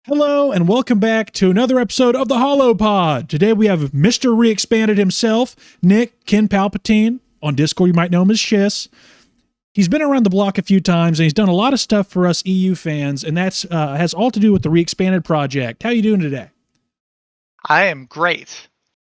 Hello and welcome back to another episode of the Hollow Pod. Today we have Mr. Re-Expanded himself, Nick Ken Palpatine. On Discord, you might know him as Shiss. He's been around the block a few times and he's done a lot of stuff for us EU fans, and that's has all to do with the Re-Expanded project. How you doing today? I am great.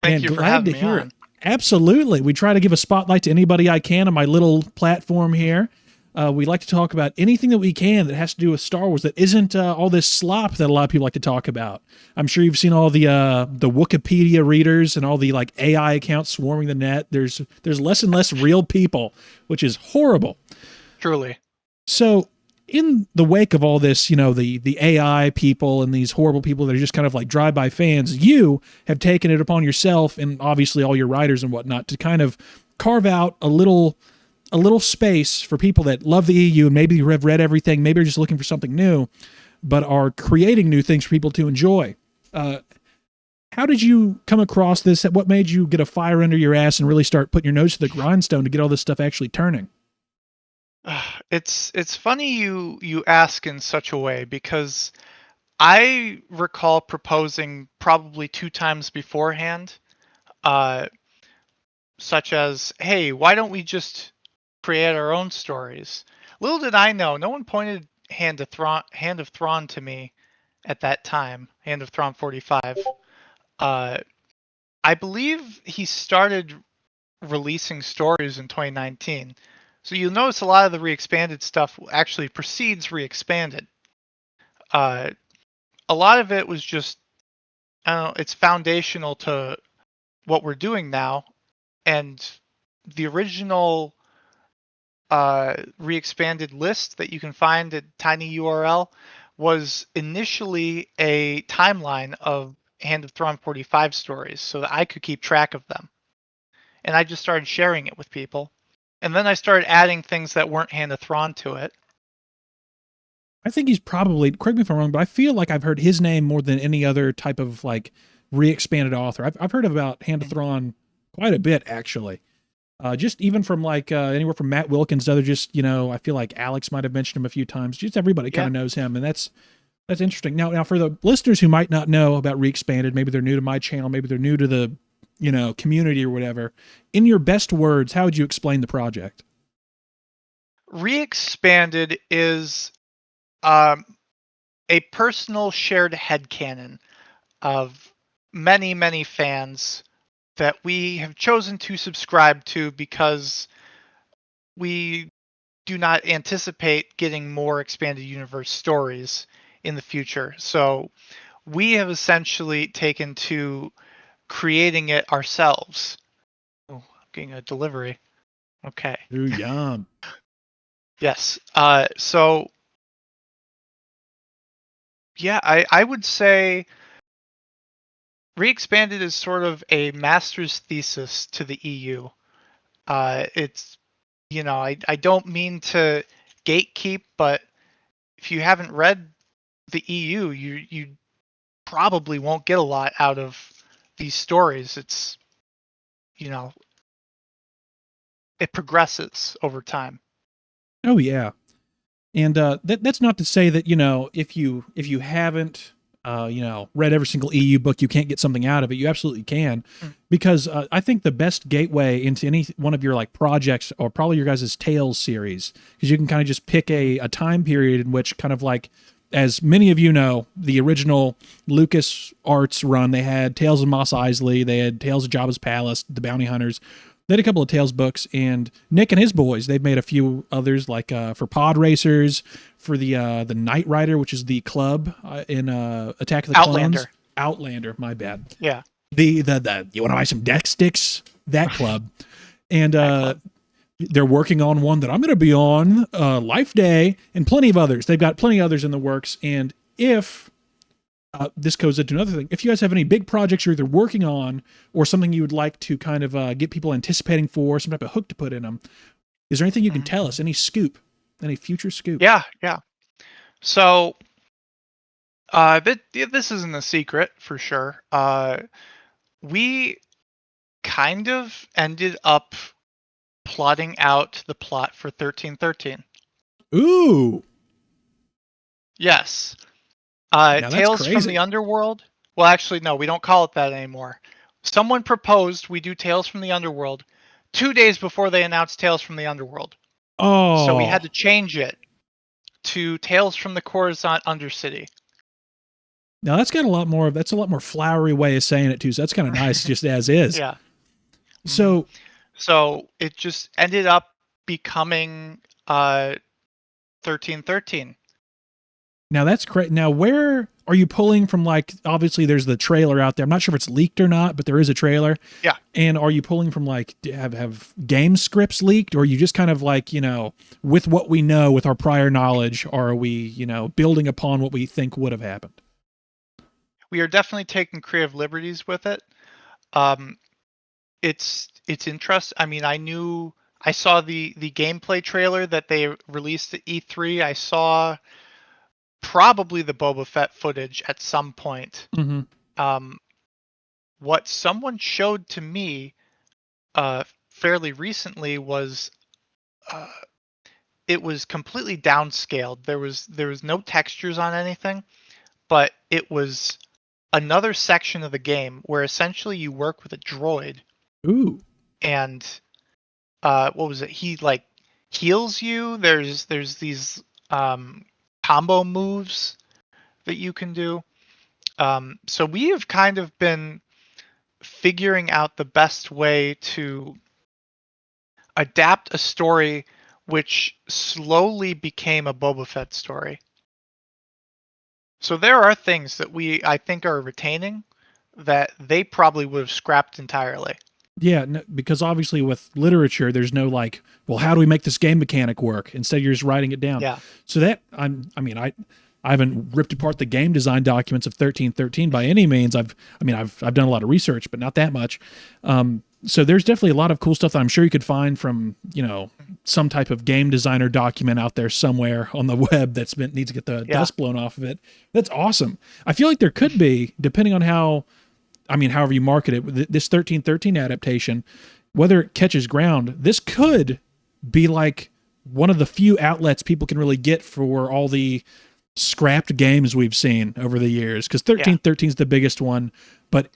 Thank Man, you for glad having to me hear it. on. Absolutely. We try to give a spotlight to anybody I can on my little platform here. We like to talk about anything that we can that has to do with Star Wars that isn't all this slop that a lot of people like to talk about. I'm sure you've seen all the Wikipedia readers and all the like AI accounts swarming the net. There's less and less real people, which is horrible. Truly. So, in the wake of all this, the AI people and these horrible people that are just kind of like drive-by fans, you have taken it upon yourself, and obviously all your writers and whatnot, to kind of carve out a little space for people that love the EU and maybe have read everything, maybe are just looking for something new, but are creating new things for people to enjoy. How did you come across this? What made you get a fire under your ass and really start putting your nose to the grindstone to get all this stuff actually turning? It's funny you ask in such a way because I recall proposing probably two times beforehand, uh, such as, "Hey, why don't we just create our own stories?" Little did I know, no one pointed Hand of Thrawn to me at that time. Hand of Thrawn 45. Uh, I believe he started releasing stories in 2019. So you'll notice a lot of the re-expanded stuff actually precedes re-expanded. Uh, a lot of it was just, I don't know, it's foundational to what we're doing now. And the original re-expanded list that you can find at tinyurl was initially a timeline of Hand of Thrawn 45 stories so that I could keep track of them. And I just started sharing it with people. And then I started adding things that weren't Hand of Thrawn to it. I think he's probably, correct me if I'm wrong, but I feel like I've heard his name more than any other type of like re-expanded author. I've heard about Hand of Mhm. Thrawn quite a bit actually. Just even from like anywhere from Matt Wilkins to other, just I feel like Alex might have mentioned him a few times. Just everybody kind Yeah. of knows him, and that's interesting. Now for the listeners who might not know about re-expanded, maybe they're new to my channel, maybe they're new to the community or whatever. In your best words, how would you explain the project? Re-expanded is um, a personal shared headcanon of many, many fans that we have chosen to subscribe to because we do not anticipate getting more expanded universe stories in the future. So we have essentially taken to creating it ourselves. Oh, I'm getting a delivery. Okay. Ooh, yum. Yes. So yeah, I would say Re-expanded is sort of a master's thesis to the EU. It's I don't mean to gatekeep, but if you haven't read the EU, you probably won't get a lot out of these stories. It's you know it progresses over time. Oh yeah. And that's not to say that if you haven't read every single EU book, you can't get something out of it. You absolutely can, Mm. because I think the best gateway into any one of your like projects, or probably your guys' Tales series, because you can kind of just pick Mhm. a time period in which kind of like, as many of you know, the original Lucas Arts run, they had Tales of Mos Eisley, they had Tales of Jabba's Palace, The Bounty Hunters. They had a couple of Tales books, and Nick and his boys, they've made a few others, like for Pod Racers, for the Knight Rider, which is the club in Attack of the Clones. Outlander. Outlander, my bad. Yeah, The you want to buy some deck sticks? That club. And that club. they're working on one that I'm going to be on, Life Day, and plenty of others. They've got plenty of others in the works. And if this goes into another thing, if you guys have any big projects you're either working on or something you would like to kind of get people anticipating for, some type of hook to put in them, is there anything you can Mhm. tell us? Any scoop? Any future scoop? Yeah, yeah. So this isn't a secret for sure. We kind of ended up plotting out the plot for 1313. Ooh. Yes. Now that's Tales from the crazy. Underworld. Well, actually, no, we don't call it that anymore. Someone proposed we do Tales from the Underworld 2 days before they announced Tales from the Underworld. So we had Oh, to change it to Tales from the Coruscant Undercity. now that's got a lot more. That's a lot more flowery way of saying it too. So that's kind of nice, just as is. Yeah. hmm So So it just ended up becoming 1313. now that's great. Now, where are you pulling from? Like, obviously, there's the trailer out there. I'm not sure if it's leaked or not, but there is a trailer. Yeah. And are you pulling from like have game scripts leaked, or are you just kind of like with what we know with our prior knowledge, or are we building upon what we think would have happened? We are definitely taking creative liberties with it. Um, it's interest. I mean, I saw the gameplay trailer that they released at E3. I saw probably the Boba Fett footage at some point. Mm-hmm. Um, what someone showed to me fairly recently was uh, it was completely downscaled. There was no textures on anything, but it was another section of the game where essentially you work with a droid Ooh. and what was it? He like heals you. There's these combo moves that you can do. So we have kind of been figuring out the best way to adapt a story which slowly became a Boba Fett story. So there are things that I think are retaining that they probably would have scrapped entirely. Yeah, no, because obviously with literature, there's no like, well, how do we make this game mechanic work? Instead, you're just writing it down. Yeah. So that I haven't ripped apart the game design documents of 1313 by any means. I've done a lot of research, but not that much. So there's definitely a lot of cool stuff that I'm sure you could find from some type of game designer document out there somewhere on the web needs to get the Yeah. dust blown off of it. That's awesome. I feel like there could be, depending on however you market it, this 1313 adaptation, whether it catches ground, this could be like one of the few outlets people can really get for all the scrapped games we've seen over the years. Because 1313 is the biggest one, but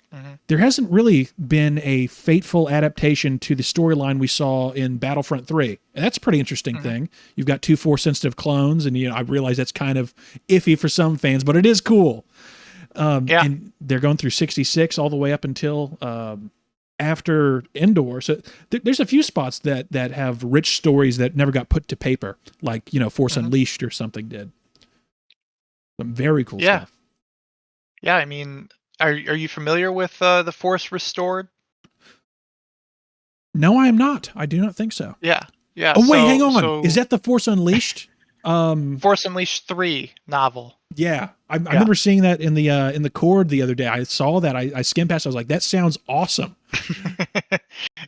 there hasn't really been a faithful adaptation to the storyline we saw in Battlefront 3. And that's a pretty interesting thing. You've got two Force sensitive clones, and I realize that's kind of iffy for some fans, but it is cool. And they're going through 66 all the way up until after Endor. So there's a few spots that have rich stories that never got put to paper, like Force Unleashed or something did. Some very cool stuff. Yeah, I mean, are you familiar with the Force Restored? No, I am not. I do not think so. Yeah. Oh wait, hang on. Is that the Force Unleashed? Force Unleashed 3 novel? Yeah, I remember seeing that in the Cord the other day. I saw that. I skimmed past. I was like, that sounds awesome.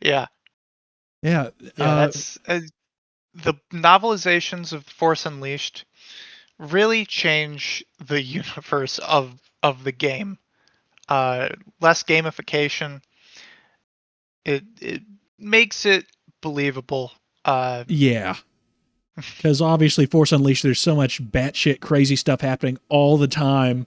Yeah. Yeah. That's the novelizations of Force Unleashed really change the universe of the game. Less gamification. It makes it believable. Yeah. Because obviously, Force Unleashed, there's so much batshit crazy stuff happening all the time.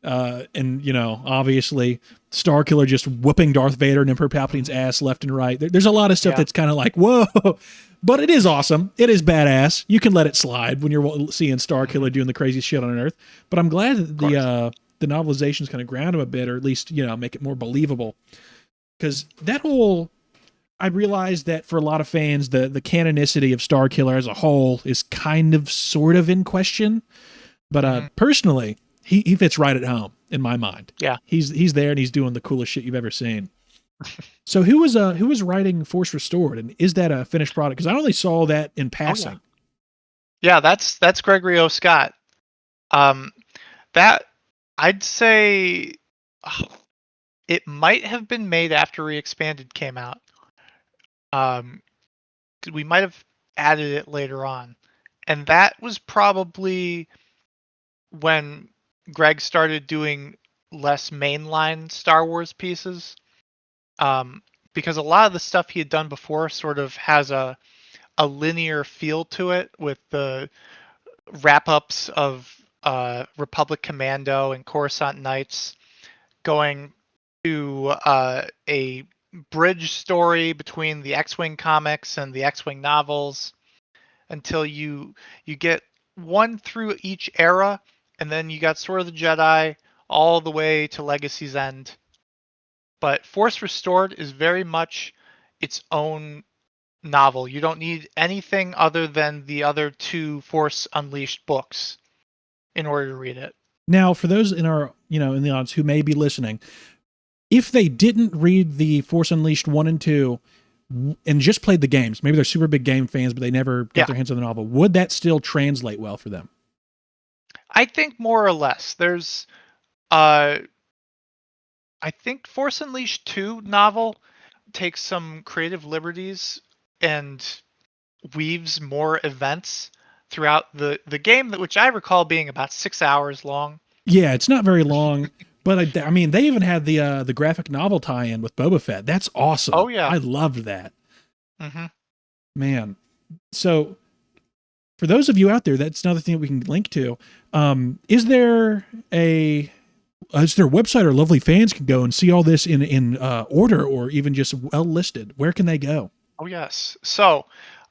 And obviously, Starkiller just whooping Darth Vader and Emperor Palpatine's ass left and right. There's a lot of stuff that's kind of like, whoa. But it is awesome. It is badass. You can let it slide when you're seeing Starkiller doing the crazy shit on Earth. But I'm glad that the novelizations kind of ground him a bit, or at least, make it more believable. Because that whole... I realized that for a lot of fans, the canonicity of Starkiller as a whole is kind of sort of in question. But personally, he fits right at home in my mind. Yeah. He's there and he's doing the coolest shit you've ever seen. So who was writing Force Restored, and is that a finished product? Because I only saw that in passing. Yeah, that's Gregory O. Scott. That I'd say it might have been made after Re-Expanded came out. We might have added it later on, and that was probably when Greg started doing less mainline Star Wars pieces. Because a lot of the stuff he had done before sort of has a linear feel to it, with the wrap-ups of Republic Commando and Coruscant Knights, going to a bridge story between the X-Wing comics and the X-Wing novels, until you get one through each era, and then you got Sword of the Jedi all the way to Legacy's End. But Force Restored is very much its own novel. You don't need anything other than the other two Force Unleashed books in order to read it. Now, for those in our, in the audience who may be listening, if they didn't read the Force Unleashed 1 and 2 and just played the games, maybe they're super big game fans, but they never got their hands on the novel, would that still translate well for them? I think more or less. There's, I think Force Unleashed 2 novel takes some creative liberties and weaves more events throughout the game, which I recall being about 6 hours long. Yeah, it's not very long, but I mean, they even had the graphic novel tie-in with Boba Fett. That's awesome. Oh yeah, I loved that. Mm-hmm. Man, so for those of you out there, that's another thing that we can link to. Is there a website or lovely fans can go and see all this in order, or even just well listed? Where can they go? Oh yes. So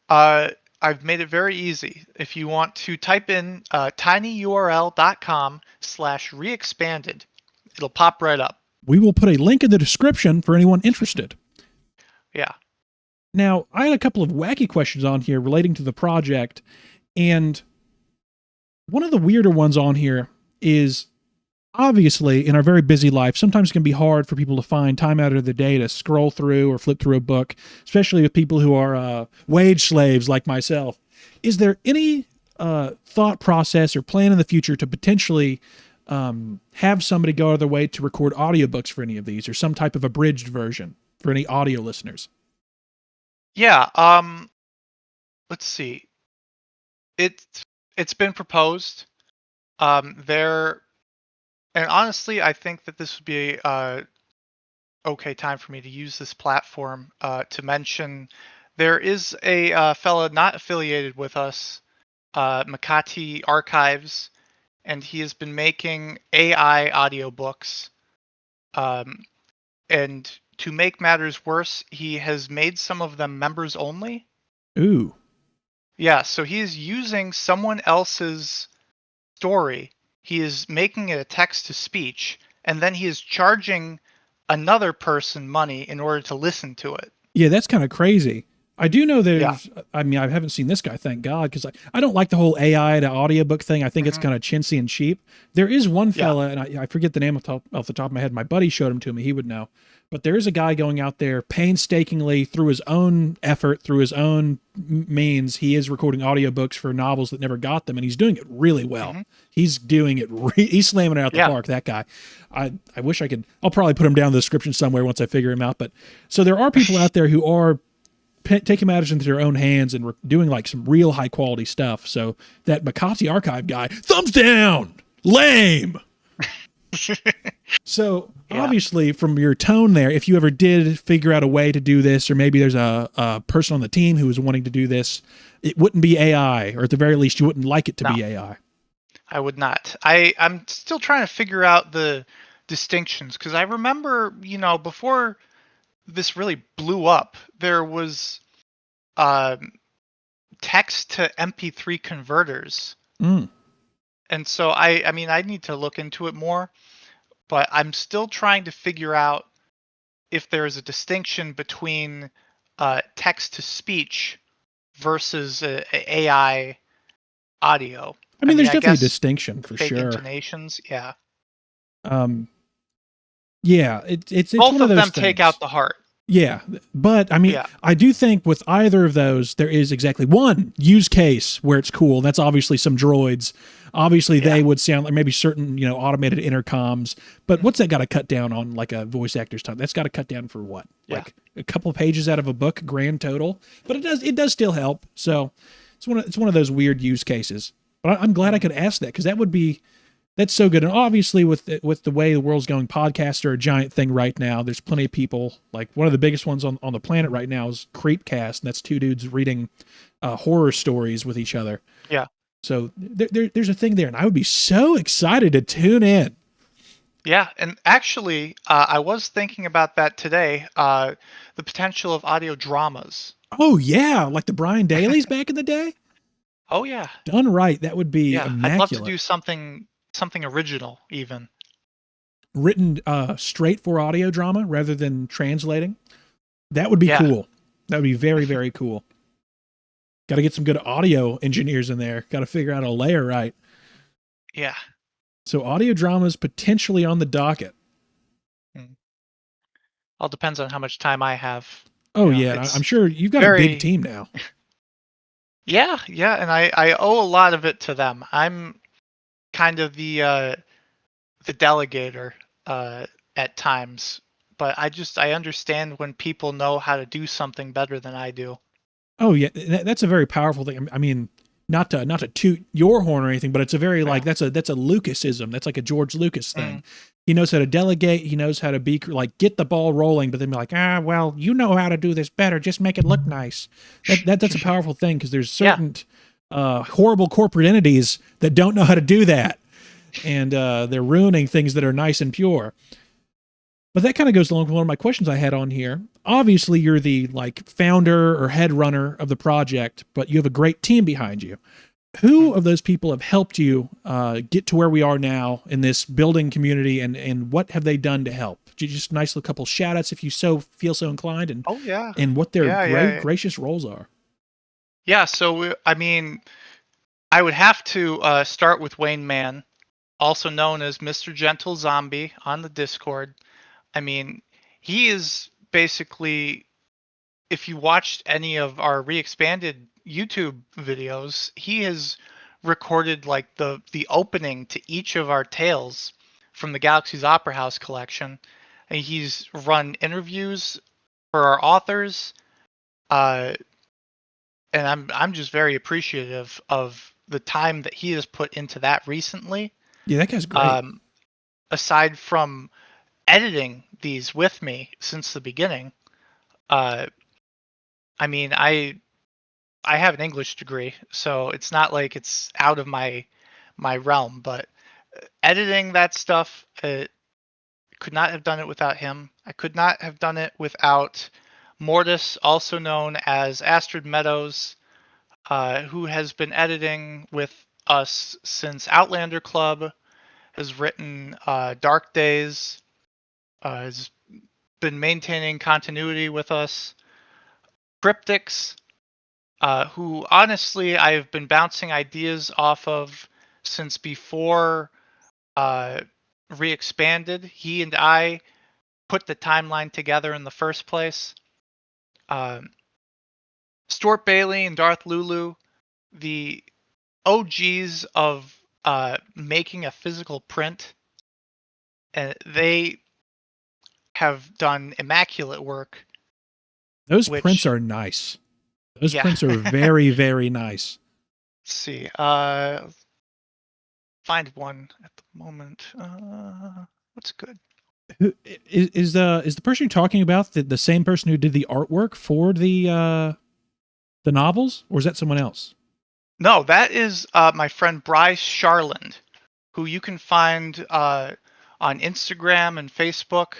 I've made it very easy. If you want to type in tinyurl.com/reexpanded, it'll pop right up. We will put a link in the description for anyone interested. Yeah. Now, I had a couple of wacky questions on here relating to the project, and one of the weirder ones on here is, obviously, in our very busy life, sometimes it can be hard for people to find time out of their day to scroll through or flip through a book, especially with people who are wage slaves like myself. Is there any thought process or plan in the future to potentially have somebody go out of their way to record audiobooks for any of these, or some type of abridged version for any audio listeners? Yeah. Let's see. It's been proposed. And honestly, I think that this would be a okay time for me to use this platform to mention there is a fella not affiliated with us, Makati Archives, and he has been making AI audiobooks. And to make matters worse, he has made some of them members only. Ooh. Yeah, so he is using someone else's story. He is making it a text to speech, and then he is charging another person money in order to listen to it. Yeah, that's kind of crazy. I do know there's, I mean, I haven't seen this guy, thank God, because I don't like the whole AI to audiobook thing. I think it's kind of chintzy and cheap. There is one fella, and I forget the name off the top of my head. My buddy showed him to me. He would know. But there is a guy going out there painstakingly, through his own effort, through his own means, he is recording audiobooks for novels that never got them, and he's doing it really well. He's doing it, he's slamming it out the park, that guy. I wish I could, I'll probably put him down in the description somewhere once I figure him out. But so there are people out there who are taking matters into their own hands and doing like some real high quality stuff. So that Makati Archive guy, thumbs down, lame. So obviously from your tone there, if you ever did figure out a way to do this, or maybe there's a person on the team who was wanting to do this, it wouldn't be AI, or at the very least you wouldn't like it to be AI. I would not. I'm still trying to figure out the distinctions, because I remember, before this really blew up, there was text to MP3 converters. And so I mean, I need to look into it more, but I'm still trying to figure out if there is a distinction between text to speech versus AI audio. I mean, there's definitely a distinction for fake sure. Intonations, yeah. Yeah, it's both one of those them things. Take out the heart. Yeah, but I mean, I do think with either of those, there is exactly one use case where it's cool. That's obviously some droids. Obviously, they would sound like maybe certain, automated intercoms. But what's that got to cut down on, like a voice actor's time? That's got to cut down for what? Like a couple of pages out of a book, grand total. But it does still help. So it's one of those weird use cases. But I'm glad I could ask that, because that's so good. And obviously with the way the world's going, podcasts are a giant thing right now. There's plenty of people, like one of the biggest ones on the planet right now is Creepcast, and that's two dudes reading horror stories with each other. Yeah. So there's a thing there, and I would be so excited to tune in. Yeah, and actually, I was thinking about that today. The potential of audio dramas. Oh yeah, like the Brian Dailies back in the day. Oh yeah, Done right, that would be yeah. I'd love to immaculate. do something original, even. Written straight for audio drama rather than translating. That would be Yeah. cool. That would be very, very cool. Got to get some good audio engineers in there. Got to figure out a layer right. Yeah. So audio dramas potentially on the docket. All depends on how much time I have. Oh You know, yeah, it's I'm sure you've got a very big team now. Yeah, yeah, and I owe a lot of it to them. I'm kind of the delegator at times, but I understand when people know how to do something better than I do. Oh yeah, that's a very powerful thing. I mean, not to toot your horn or anything, but it's a very like Yeah. that's a Lucasism. That's like a George Lucas thing. Mm. He knows how to delegate. He knows how to be like get the ball rolling, but then be like, well, you know how to do this better. Just make it look nice. That's a powerful thing because there's certain horrible corporate entities that don't know how to do that, and they're ruining things that are nice and pure. But that kind of goes along with one of my questions I had on here. Obviously, you're the like founder or head runner of the project, but you have a great team behind you. Who of those people have helped you get to where we are now in this building community, and what have they done to help? Just nice little couple shout outs if you so feel so inclined, Oh yeah. and what their Yeah, yeah, yeah. gracious roles are. Yeah, so I mean, I would have to start with Wayne Mann, also known as Mr. Gentle Zombie on the Discord. I mean, he is basically, if you watched any of our re-expanded YouTube videos, he has recorded like the opening to each of our tales from the Galaxy's Opera House collection. And he's run interviews for our authors, uh, and I'm just very appreciative of the time that he has put into that recently. Yeah, that guy's great. Aside from editing these with me since the beginning, uh, I mean, I have an English degree, so it's not like it's out of my realm. But editing that stuff, could not have done it without him. I could not have done it without Mortis, also known as Astrid Meadows, who has been editing with us since Outlander Club, has written Dark Days, has been maintaining continuity with us. Cryptics, who honestly I've been bouncing ideas off of since before Re-Expanded. He and I put the timeline together in the first place. Stuart Bailey and Darth Lulu, the OGs of making a physical print, and they have done immaculate work. Those prints are nice. Those Yeah. prints are very, very nice. Let's see. Find one at the moment. What's good? Who is the person you're talking about the same person who did the artwork for the novels, or is that someone else? No, that is my friend Bryce Charland, who you can find on Instagram and Facebook.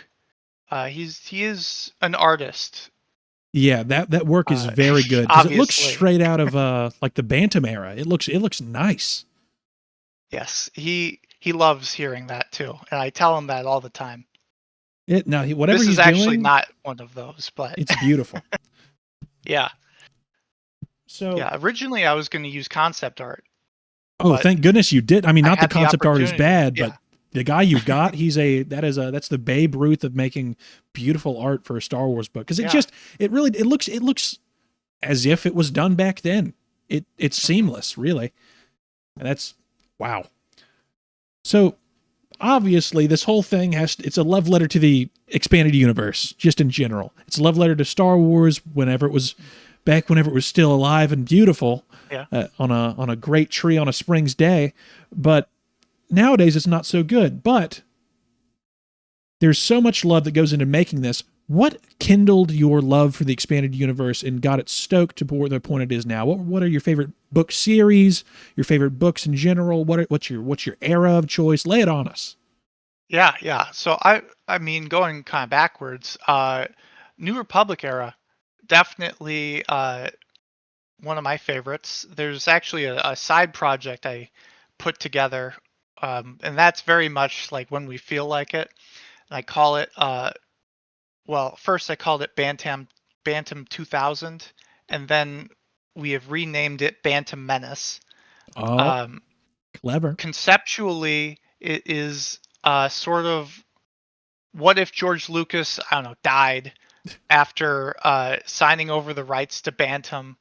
He is an artist. Yeah, that work is very good because it looks obviously. straight out of like the Bantam era. It looks nice. Yes, he loves hearing that too, and I tell him that all the time. Whatever This he's is actually doing, not one of those, but it's beautiful. yeah. So Yeah, originally I was going to use concept art. Oh, thank goodness you did. I mean, not the had the concept art is opportunity, bad, yeah. but the guy you've got, that's the Babe Ruth of making beautiful art for a Star Wars book. Because it looks as if it was done back then. It's seamless, really. And that's wow. So obviously this whole thing it's a love letter to the expanded universe, just in general. It's a love letter to Star Wars whenever it was still alive and beautiful. Yeah. On a great tree on a spring's day. But nowadays it's not so good. But there's so much love that goes into making this. What kindled your love for the expanded universe and got it stoked to the point it is now? What are your favorite book series? Your favorite books in general? What's your era of choice? Lay it on us. Yeah, yeah. So I mean, going kind of backwards, New Republic era, definitely one of my favorites. There's actually a side project I put together, and that's very much like when we feel like it. And I call it well, first I called it Bantam 2000, and then we have renamed it Bantam Menace. Oh, Um, clever. Conceptually, it is sort of what if George Lucas, I don't know, died after signing over the rights to Bantam,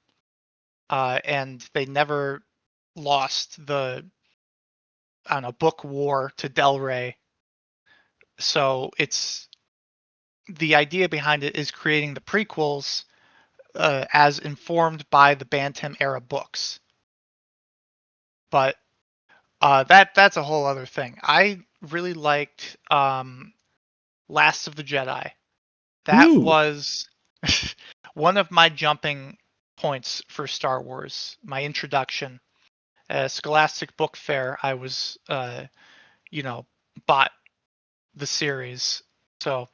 and they never lost the, I don't know, book war to Del Rey. So it's the idea behind it is creating the prequels as informed by the Bantam era books. But that's a whole other thing. I really liked Last of the Jedi. That Ooh, was one of my jumping points for Star Wars. My introduction at Scholastic Book Fair, I was, you know, bought the series. So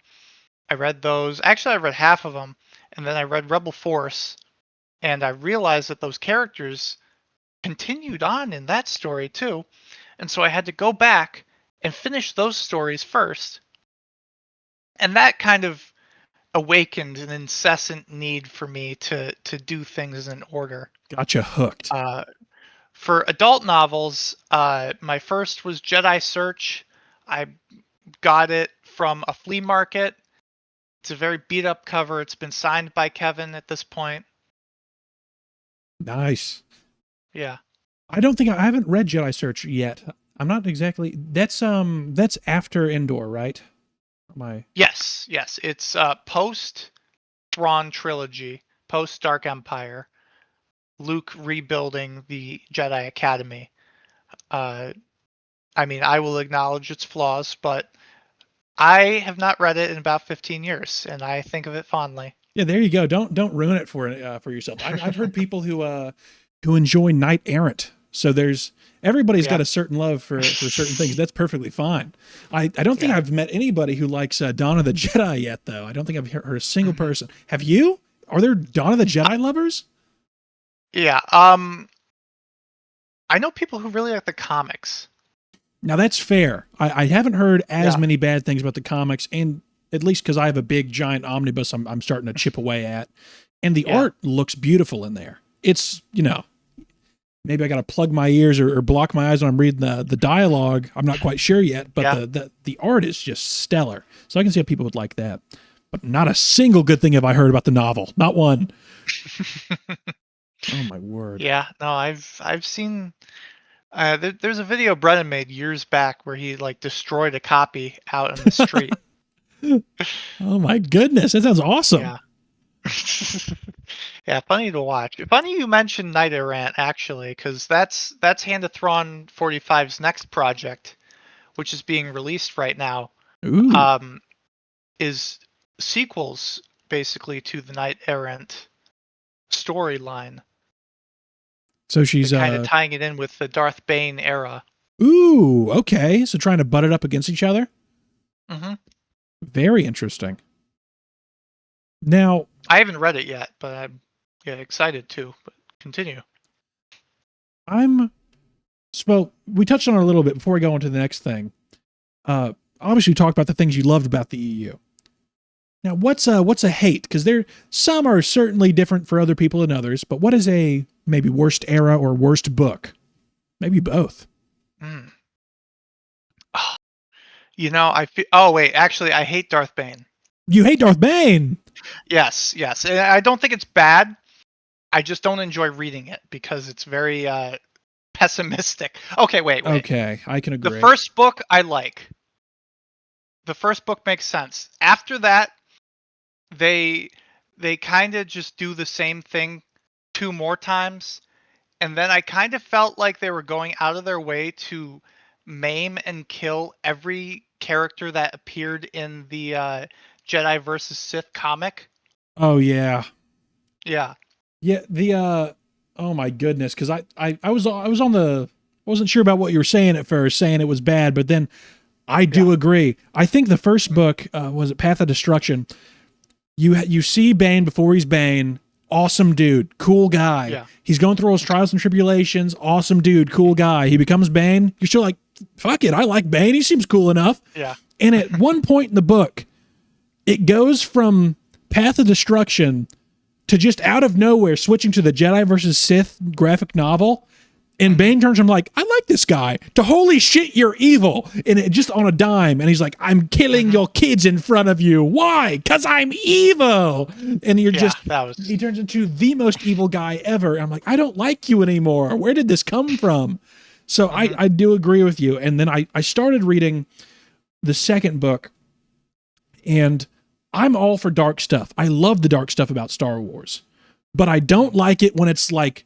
I read those. Actually, I read half of them, and then I read Rebel Force, and I realized that those characters continued on in that story too. And so I had to go back and finish those stories first. And that kind of awakened an incessant need for me to do things in order. gotcha hooked. Uh, for adult novels, my first was Jedi Search. I got it from a flea market. It's a very beat up cover. It's been signed by Kevin at this point. Nice. Yeah. I haven't read Jedi Search yet. I'm not exactly. That's after Endor, right? My Yes. Yes. It's post Thrawn trilogy, post Dark Empire. Luke rebuilding the Jedi Academy. Uh, I mean, I will acknowledge its flaws, but I have not read it in about 15 years, and I think of it fondly. Yeah, there you go. Don't ruin it for yourself. I've heard people who enjoy Knight Errant. So there's everybody's got Yeah. a certain love for certain things. That's perfectly fine. I don't think Yeah. I've met anybody who likes Dawn of the Jedi yet, though. I don't think I've heard a single Hmm. person. Have you? Are there Dawn of the Jedi lovers? Yeah. I know people who really like the comics. Now that's fair. I haven't heard as Yeah. many bad things about the comics, and at least because I have a big giant omnibus, I'm starting to chip away at, and the Yeah. art looks beautiful in there. It's maybe I got to plug my ears or block my eyes when I'm reading the dialogue. I'm not quite sure yet, but Yeah. the art is just stellar. So I can see how people would like that. But not a single good thing have I heard about the novel. Not one. Oh my word. Yeah. No, I've seen. There's a video Brennan made years back where he like destroyed a copy out in the street. Oh my goodness. That sounds awesome. Yeah. Yeah, funny to watch. Funny you mentioned Knight Errant actually, because that's Hand of Thrawn 45's next project, which is being released right now. Ooh. Um, is sequels basically to the Knight Errant storyline, So she's kind of tying it in with the Darth Bane era. ooh, okay. So trying to butt it up against each other? Hmm. Very interesting. Now, I haven't read it yet, but I'm excited too. But continue. I'm well, we touched on it a little bit before we go on to the next thing. Obviously, you talked about the things you loved about the EU. Now, what's a hate? Because there some are certainly different for other people than others. But what is a maybe worst era or worst book? Maybe both. Mm. Ah, I feel. Oh wait, actually, I hate Darth Bane. You hate Darth Bane. Yes, yes. And I don't think it's bad. I just don't enjoy reading it because it's very pessimistic. Okay, wait. Okay, I can The agree. first book I like. The first book makes sense. After that, they they kind of just do the same thing two more times, and then I kind of felt like they were going out of their way to maim and kill every character that appeared in the Jedi versus Sith comic. Oh yeah. Yeah. Yeah, the oh my goodness, because I was on the I wasn't sure about what you were saying at first, saying it was bad, but then I do Yeah. agree. I think the first book was it Path of Destruction. You see Bane before he's Bane. Awesome dude, cool guy. Yeah. He's going through all his trials and tribulations. Awesome dude, cool guy. He becomes Bane. You're still like, fuck it, I like Bane. He seems cool enough. Yeah. And at one point in the book, it goes from Path of Destruction to just out of nowhere switching to the Jedi versus Sith graphic novel. And Bane turns to him like, I like this guy, to holy shit, you're evil. And it just on a dime. And he's like, I'm killing your kids in front of you. Why? Because I'm evil. And you're Yeah, just, that was he turns into the most evil guy ever. And I'm like, I don't like you anymore. Where did this come from? So I do agree with you. And then I started reading the second book, and I'm all for dark stuff. I love the dark stuff about Star Wars, but I don't like it when it's like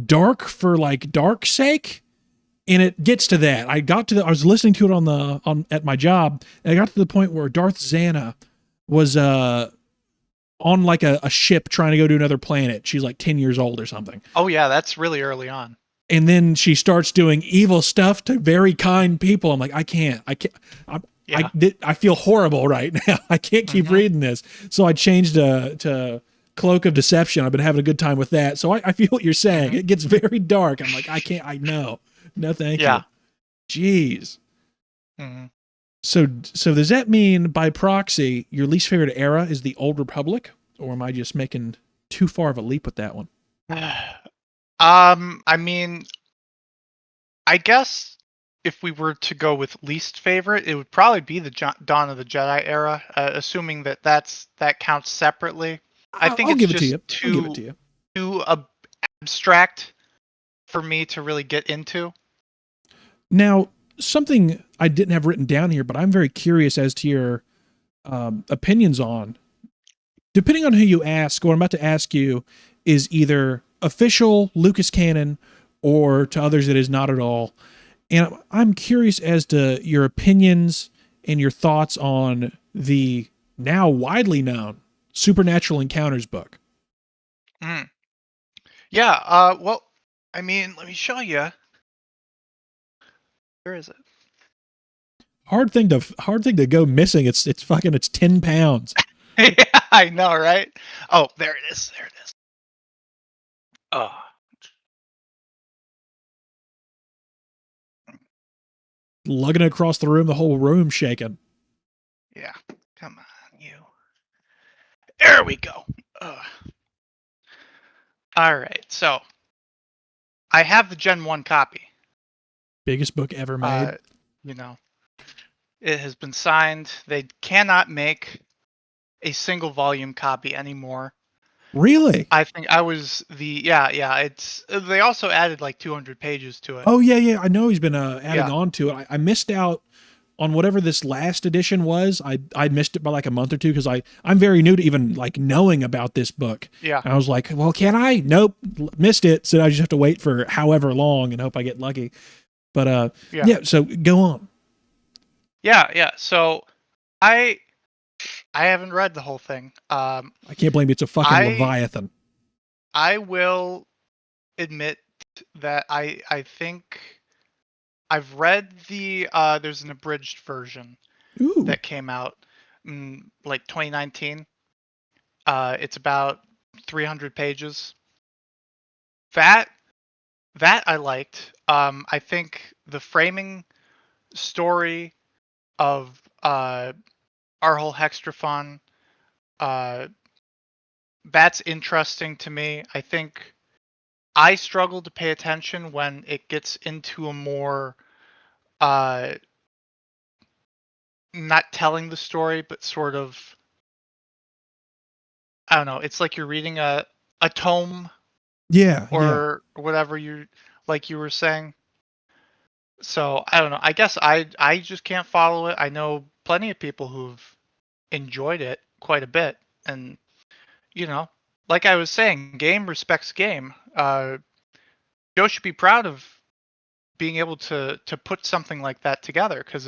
dark for like dark's sake. And it gets to that. I was listening to it at my job, and I got to the point where Darth Zana was on like a ship trying to go to another planet. She's like 10 years old or something. Oh yeah, that's really early on. And then she starts doing evil stuff to very kind people. I'm like, I can't. Yeah. I feel horrible right now. I can't keep reading this. So I changed to Cloak of Deception. I've been having a good time with that. So I feel what you're saying. It gets very dark. I'm like, I can't. I know. No, thank you. Jeez. Mm-hmm. So does that mean by proxy your least favorite era is the Old Republic, or am I just making too far of a leap with that one? I mean, I guess if we were to go with least favorite, it would probably be the Dawn of the Jedi era, assuming that counts separately. I think I'll it's give it to just you. I'll give it to you. too abstract for me to really get into. Now, something I didn't have written down here, but I'm very curious as to your opinions on. Depending on who you ask, what I'm about to ask you is either official Lucas canon or to others it is not at all. And I'm curious as to your opinions and your thoughts on the now widely known Supernatural Encounters book. Yeah, well, I mean, let me show you. Where is it? Hard thing to go missing. It's 10 pounds. Yeah, I know, right? Oh, there it is. There it is. Oh. Lugging it across the room, the whole room shaking. Yeah, come on, you. There we go. Ugh. All right, so I have the Gen 1 copy. Biggest book ever made. You know, it has been signed. They cannot make a single volume copy anymore. Really? I think I was it's they also added like 200 pages to it. Oh yeah. I know he's been adding on to it. I missed out on whatever this last edition was. I missed it by like a month or two because I'm very new to even like knowing about this book. Yeah. And I was like, well, can I? Nope, missed it. So I just have to wait for however long and hope I get lucky. But yeah. So go on. Yeah. So I haven't read the whole thing. I can't blame you. It's a fucking Leviathan. I will admit that I think I've read the there's an abridged version that came out in like 2019. It's about 300 pages. That I liked. I think the framing story of Arhol Hextrophon, that's interesting to me. I think I struggle to pay attention when it gets into a more not telling the story, but sort of, I don't know. It's like you're reading a tome, or whatever you were saying. So I don't know. I guess I just can't follow it. I know plenty of people who've enjoyed it quite a bit, and like I was saying, game respects game. Joe should be proud of being able to put something like that together, because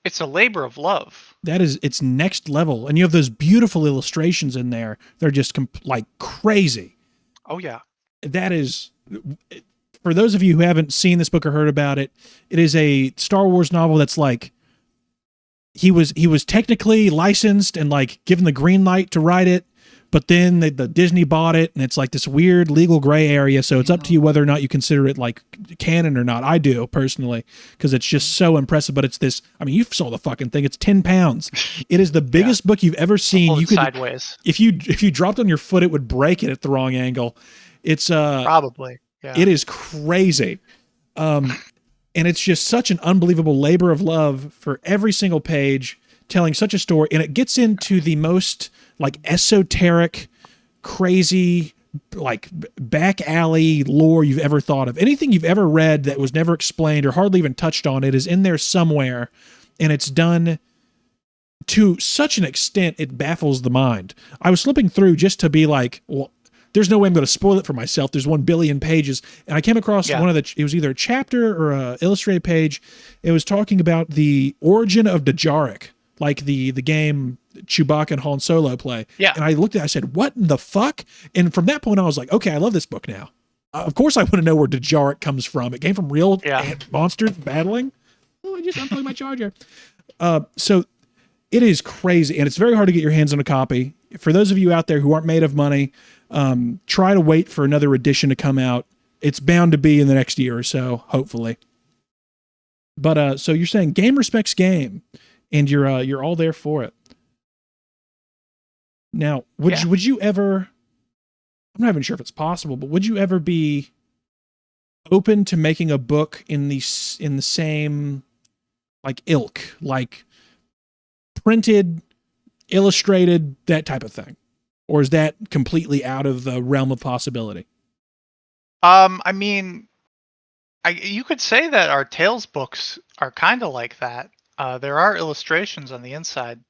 It's a labor of love. That is, it's next level. And you have those beautiful illustrations in there. They're just like crazy. Oh yeah. That is, for those of you who haven't seen this book or heard about it, it is a Star Wars novel that's like, he was technically licensed and like given the green light to write it, but then the Disney bought it, and it's like this weird legal gray area. So it's up to you whether or not you consider it like canon or not. I do personally, because it's just so impressive. But it's this. I mean, you saw the fucking thing. It's 10 pounds. It is the biggest book you've ever seen. Hold You it could, sideways. if you dropped on your foot, it would break it at the wrong angle. It's Probably. Yeah. it is crazy. And it's just such an unbelievable labor of love for every single page, telling such a story. And it gets into the most like esoteric, crazy, like back alley lore you've ever thought of. Anything you've ever read that was never explained or hardly even touched on, it is in there somewhere. And it's done to such an extent it baffles the mind. I was flipping through just to be like, well, there's no way I'm going to spoil it for myself. There's 1 billion pages. And I came across one of it was either a chapter or a illustrated page. It was talking about the origin of Dejarik, like the game Chewbacca and Han Solo play. Yeah. And I looked at it, I said, what in the fuck? And from that point, I was like, okay, I love this book now. Of course I want to know where Dejarik comes from. It came from real monsters battling. Oh, I just unplugged my charger. So it is crazy, and it's very hard to get your hands on a copy. For those of you out there who aren't made of money, try to wait for another edition to come out. It's bound to be in the next year or so, hopefully. But so you're saying game respects game, and you're all there for it. Now, would you ever? I'm not even sure if it's possible, but would you ever be open to making a book in the same like ilk, like printed, illustrated, that type of thing? Or is that completely out of the realm of possibility? I mean, you could say that our Tales books are kind of like that. There are illustrations on the inside,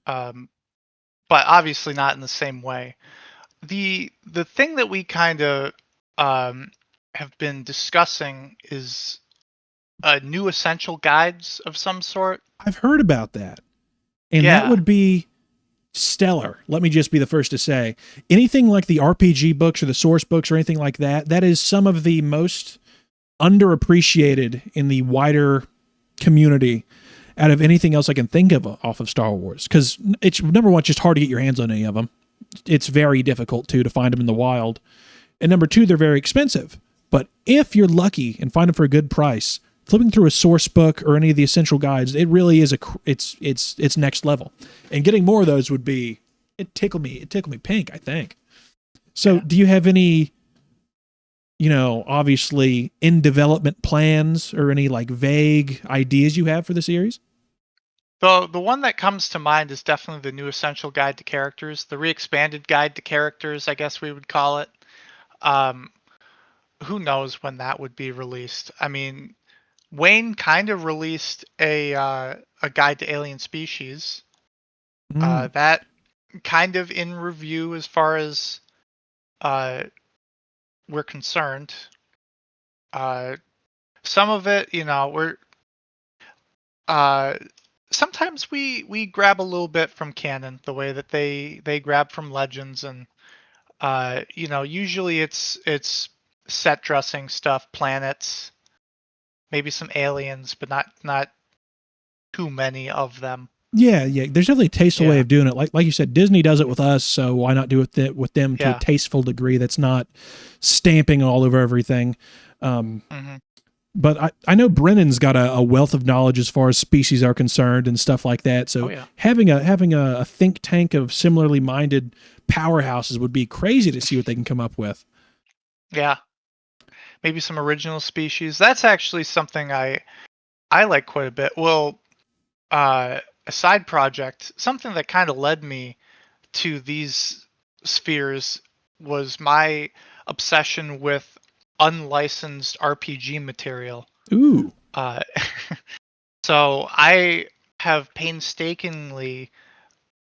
but obviously not in the same way. The thing that we kind of have been discussing is new essential guides of some sort. I've heard about that. And that would be stellar. Let me just be the first to say, anything like the RPG books or the source books or anything like that, that is some of the most underappreciated in the wider community out of anything else I can think of off of Star Wars. Because it's, number one, just hard to get your hands on any of them. It's very difficult to find them in the wild. And number two, they're very expensive. But if you're lucky and find them for a good price, flipping through a source book or any of the essential guides, it really is it's next level. And getting more of those would be, it tickle me pink, I think. So do you have any, obviously in development plans or any like vague ideas you have for the series? The one that comes to mind is definitely the new essential guide to characters, the re-expanded guide to characters, I guess we would call it. Who knows when that would be released? I mean, Wayne kind of released a guide to alien species. That kind of in review as far as we're concerned. Some of it, we're sometimes we grab a little bit from canon, the way that they grab from legends, and usually it's set dressing stuff, planets, maybe some aliens, but not too many of them. Yeah. There's definitely a tasteful way of doing it. Like you said, Disney does it with us, so why not do it with them to a tasteful degree that's not stamping all over everything. But I know Brennan's got a wealth of knowledge as far as species are concerned and stuff like that. So having a think tank of similarly minded powerhouses would be crazy to see what they can come up with. Yeah. Maybe some original species. That's actually something I like quite a bit. Well, a side project, something that kind of led me to these spheres was my obsession with unlicensed RPG material. Ooh. So I have painstakingly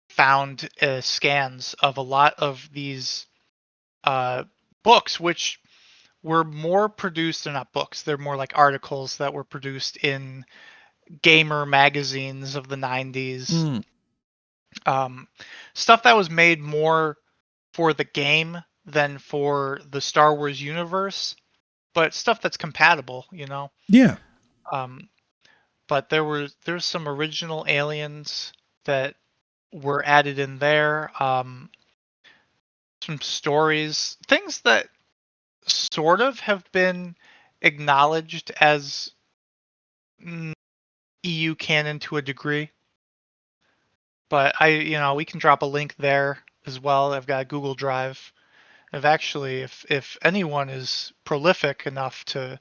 found scans of a lot of these books, which were more produced, they're not books, they're more like articles that were produced in gamer magazines of the 90s. Mm. Stuff that was made more for the game than for the Star Wars universe, but stuff that's compatible, you know. Yeah. Um, but there's some original aliens that were added in there. Some stories, things that sort of have been acknowledged as EU canon to a degree. But we can drop a link there as well. I've got a Google Drive. I've actually, if anyone is prolific enough to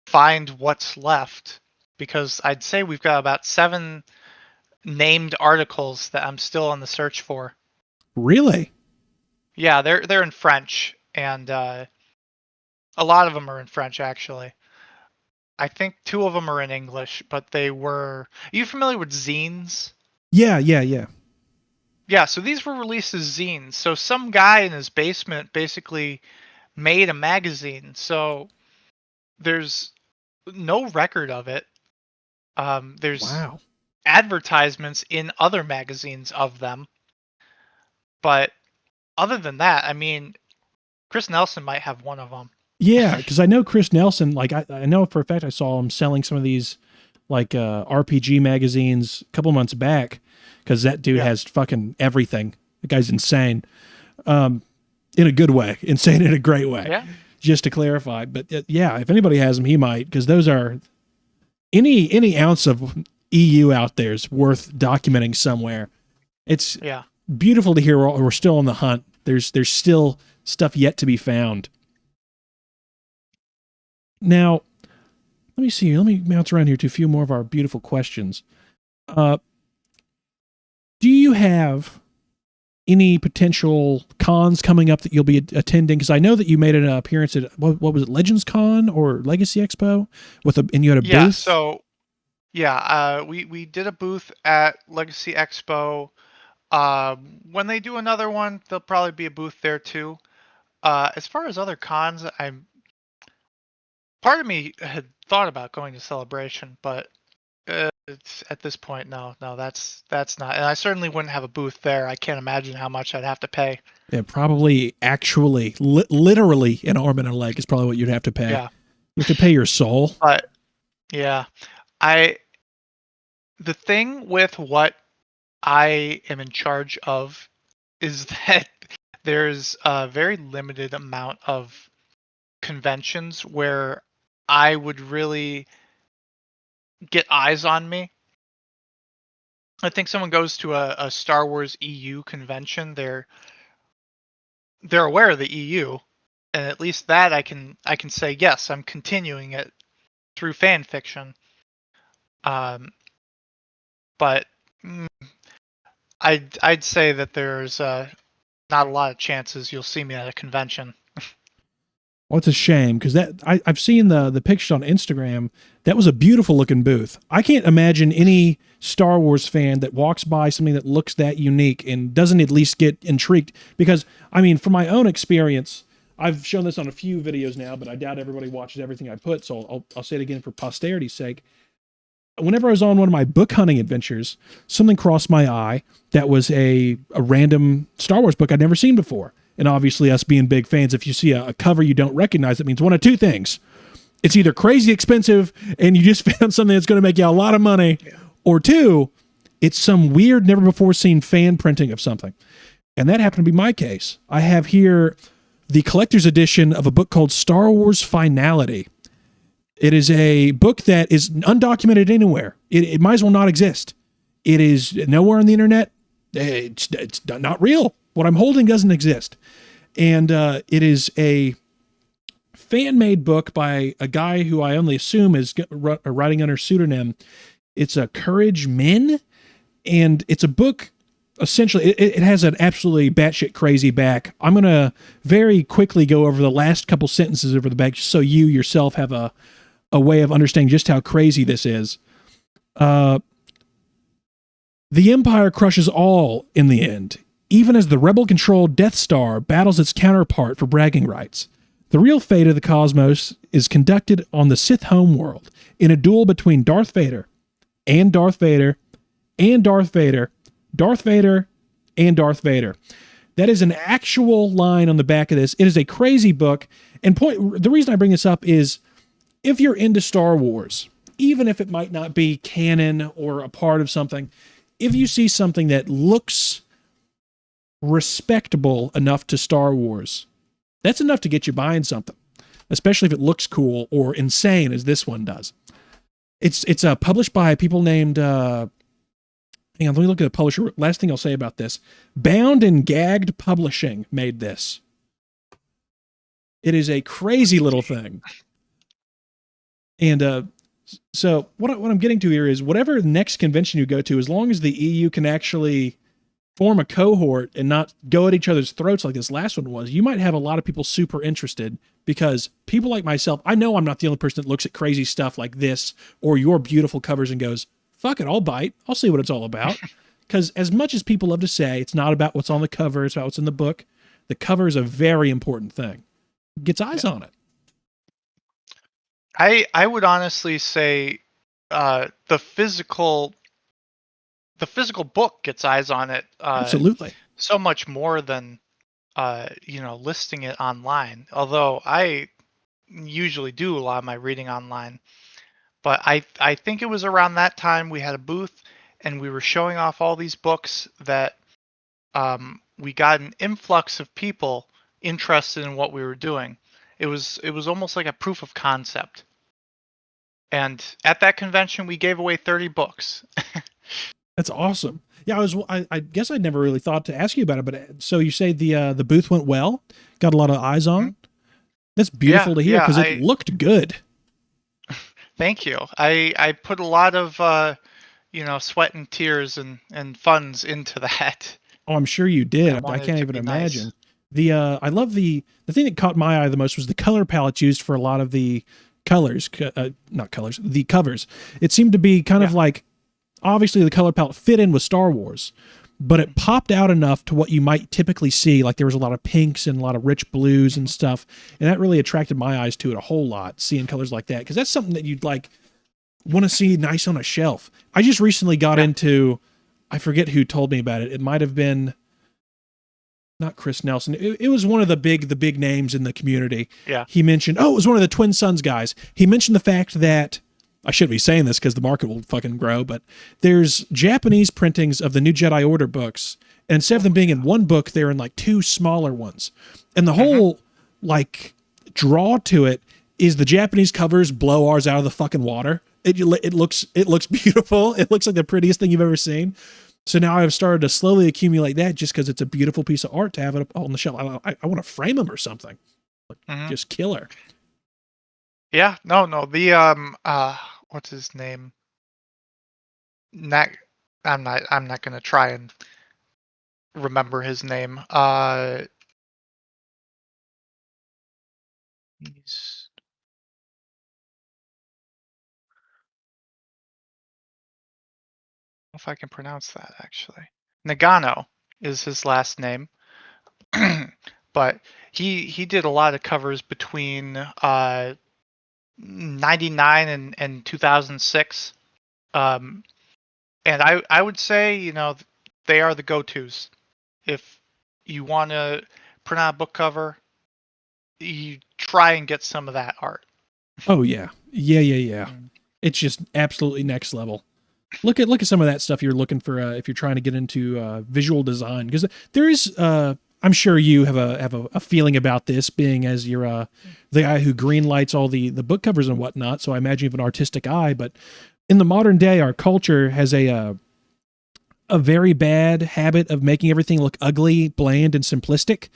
find what's left, because I'd say we've got about 7 named articles that I'm still on the search for. Really? Yeah, they're in French, and a lot of them are in French actually. I think 2 of them are in English, but they were. Are you familiar with zines? Yeah. Yeah, so these were released as zines. So some guy in his basement basically made a magazine. So there's no record of it. There's Wow. advertisements in other magazines of them. But other than that, I mean, Chris Nelson might have one of them. Yeah, because I know Chris Nelson, like I know for a fact I saw him selling some of these like RPG magazines a couple months back, because that dude has fucking everything. The guy's insane. In a good way, insane in a great way. Yeah. Just to clarify. But yeah, if anybody has them, he might, because those are any ounce of EU out there is worth documenting somewhere. It's beautiful to hear we're still on the hunt. There's still stuff yet to be found. Now, let me see. Let me bounce around here to a few more of our beautiful questions. Do you have any potential cons coming up that you'll be attending? Because I know that you made an appearance at what was it, Legends Con or Legacy Expo, and you had a booth. So we did a booth at Legacy Expo. When they do another one, there'll probably be a booth there too. As far as other cons, part of me had thought about going to Celebration, but it's at this point, no, that's not. And I certainly wouldn't have a booth there. I can't imagine how much I'd have to pay. Yeah, probably actually, literally an arm and a leg is probably what you'd have to pay. Yeah. You have to pay your soul. But yeah, the thing with what I am in charge of is that there's a very limited amount of conventions where I would really get eyes on me. I think someone goes to a Star Wars EU convention, they're aware of the EU, and at least that I can say yes, I'm continuing it through fan fiction. But I'd say that there's not a lot of chances you'll see me at a convention. Well, it's a shame, because I've seen the pictures on Instagram. That was a beautiful looking booth. I can't imagine any Star Wars fan that walks by something that looks that unique and doesn't at least get intrigued. Because, I mean, from my own experience, I've shown this on a few videos now, but I doubt everybody watches everything I put, so I'll say it again for posterity's sake. Whenever I was on one of my book hunting adventures, something crossed my eye that was a random Star Wars book I'd never seen before. And obviously, us being big fans, if you see a cover you don't recognize, it means one of two things. It's either crazy expensive and you just found something that's going to make you a lot of money, or 2, it's some weird, never before seen fan printing of something. And that happened to be my case. I have here the collector's edition of a book called Star Wars Finality. It is a book that is undocumented anywhere. It might as well not exist. It is nowhere on the internet. It's not real. What I'm holding doesn't exist. And it is a fan-made book by a guy who I only assume is writing under pseudonym. It's a Courage Min, and it's a book, essentially, it has an absolutely batshit crazy back. I'm going to very quickly go over the last couple sentences over the back, just so you yourself have a way of understanding just how crazy this is. The Empire crushes all in the end, even as the rebel-controlled Death Star battles its counterpart for bragging rights. The real fate of the cosmos is conducted on the Sith homeworld in a duel between Darth Vader, and Darth Vader and Darth Vader, Darth Vader and Darth Vader. That is an actual line on the back of this. It is a crazy book. And the reason I bring this up is if you're into Star Wars, even if it might not be canon or a part of something, if you see something that looks respectable enough to Star Wars, that's enough to get you buying something, especially if it looks cool or insane as this one does. It's published by people named, hang on, let me look at the publisher. Last thing I'll say about this. Bound and Gagged Publishing made this. It is a crazy little thing. And so what I'm getting to here is whatever next convention you go to, as long as the EU can actually form a cohort and not go at each other's throats like this last one was, you might have a lot of people super interested, because people like myself, I know I'm not the only person that looks at crazy stuff like this or your beautiful covers and goes, fuck it, I'll bite. I'll see what it's all about. Because as much as people love to say it's not about what's on the cover, it's about what's in the book, the cover is a very important thing. It gets eyes on it. I would honestly say the physical book gets eyes on it. Absolutely. So much more than listing it online. Although I usually do a lot of my reading online, but I think it was around that time we had a booth and we were showing off all these books that we got an influx of people interested in what we were doing. It was almost like a proof of concept. And at that convention, we gave away 30 books. That's awesome. Yeah, I guess I'd never really thought to ask you about it, but so you say the booth went well, got a lot of eyes on. Mm-hmm. That's beautiful to hear, because it looked good. Thank you. I put a lot of sweat and tears and funds into that. Oh, I'm sure you did. I can't even imagine. Nice. I love the thing that caught my eye the most was the color palette used for a lot of the colors, not colors, the covers. It seemed to be kind of like, obviously the color palette fit in with Star Wars, but it popped out enough to what you might typically see. Like there was a lot of pinks and a lot of rich blues and stuff. And that really attracted my eyes to it a whole lot, seeing colors like that. Cause that's something that you'd like want to see nice on a shelf. I just recently got into, I forget who told me about it. It might've been not Chris Nelson. It was one of the big names in the community. Yeah. He mentioned, it was one of the Twin Suns guys. He mentioned the fact that, I shouldn't be saying this because the market will fucking grow, but there's Japanese printings of the New Jedi Order books, and instead of them being in one book, they're in like two smaller ones. And the whole like draw to it is the Japanese covers blow ours out of the fucking water. It looks beautiful. It looks like the prettiest thing you've ever seen. So now I've started to slowly accumulate that just because it's a beautiful piece of art to have it up on the shelf. I want to frame them or something. Just killer. Yeah, no. The what's his name? I'm not gonna try and remember his name. If I can pronounce that, actually. Nagano is his last name. But he did a lot of covers between 99 and 2006. And I would say, they are the go-tos. If you want to print out a book cover, you try and get some of that art. Oh yeah. Yeah. It's just absolutely next level. Look at some of that stuff you're looking for if you're trying to get into visual design, because there is I'm sure you have a feeling about this, being as you're the guy who green lights all the book covers and whatnot. So I imagine you have an artistic eye. But in the modern day, our culture has a very bad habit of making everything look ugly, bland, and simplistic.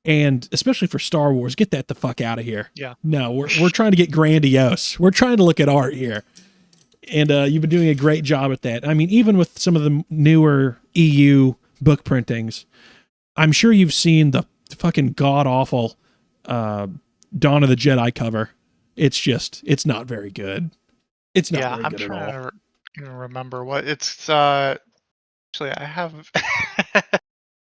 And especially for Star Wars, get that the fuck out of here. Yeah. No, we're trying to get grandiose. We're trying to look at art here. And you've been doing a great job at that. I mean, even with some of the newer EU book printings, I'm sure you've seen the fucking god-awful Dawn of the Jedi cover. It's not very good. It's not very good at all. I'm trying to remember what it's... Actually, I have...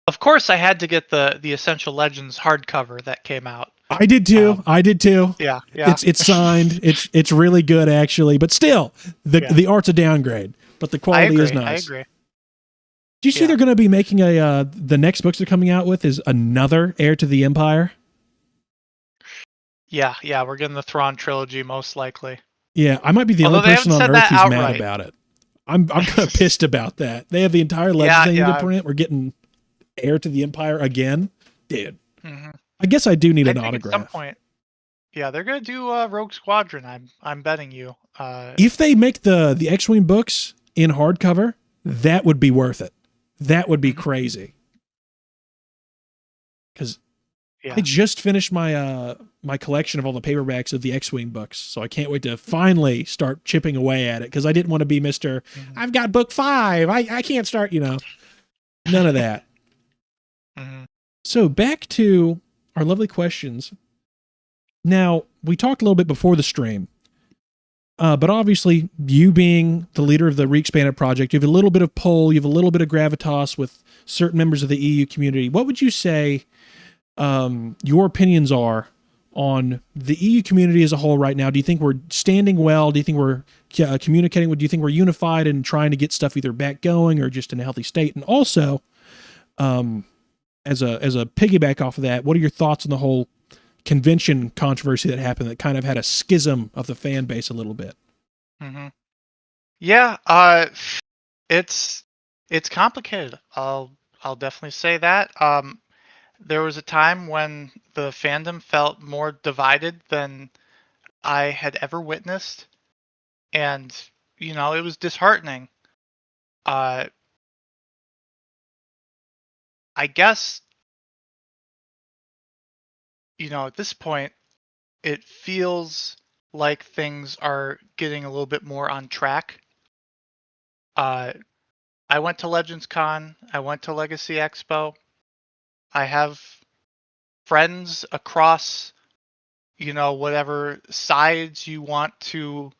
Of course, I had to get the Essential Legends hardcover that came out. I did too. Um, I did too. yeah, yeah, It's signed. It's really good actually, but still, yeah. the art's a downgrade, but the I quality is agree. I nice. agree. Do you see Yeah, they're going to be making a the next books they're coming out with is another Heir to the Empire? yeah, yeah. We're getting the Thrawn trilogy most likely. Yeah, I might be the only Although they person haven't on said earth that who's mad outright. about it. I'm kind of pissed about that. They have the entire Legends Yeah, they need to yeah. print. We're getting Heir to the Empire again, dude. hmm I guess I do need I an think at some autograph. point, yeah, they're gonna do Rogue Squadron. I'm betting you. If they make the X-wing books in hardcover, that would be worth it. That would be Mhm. crazy. Because I Yeah. just finished my my collection of all the paperbacks of the X-wing books, so I can't wait to finally start chipping away at it. Because I didn't want to be Mister. hmm I've got book 5. I can't start. None of that. hmm So back to our lovely questions. Now we talked a little bit before the stream. But obviously, you being the leader of the Re-Expanded project, you have a little bit of pull, you have a little bit of gravitas with certain members of the EU community. What would you say your opinions are on the EU community as a whole right now? Do you think we're standing well? Do you think we're communicating? Do you think we're unified and trying to get stuff either back going or just in a healthy state? And also, as a piggyback off of that, what are your thoughts on the whole convention controversy that happened that kind of had a schism of the fan base a little bit? hmm Yeah. It's it's complicated. I'll definitely say that. There was a time when the fandom felt more divided than I had ever witnessed, and it was disheartening. Uh, I guess at this point, it feels like things are getting a little bit more on track. Uh, I went to Legends Con. I went to Legacy Expo. I have friends across, whatever sides you want to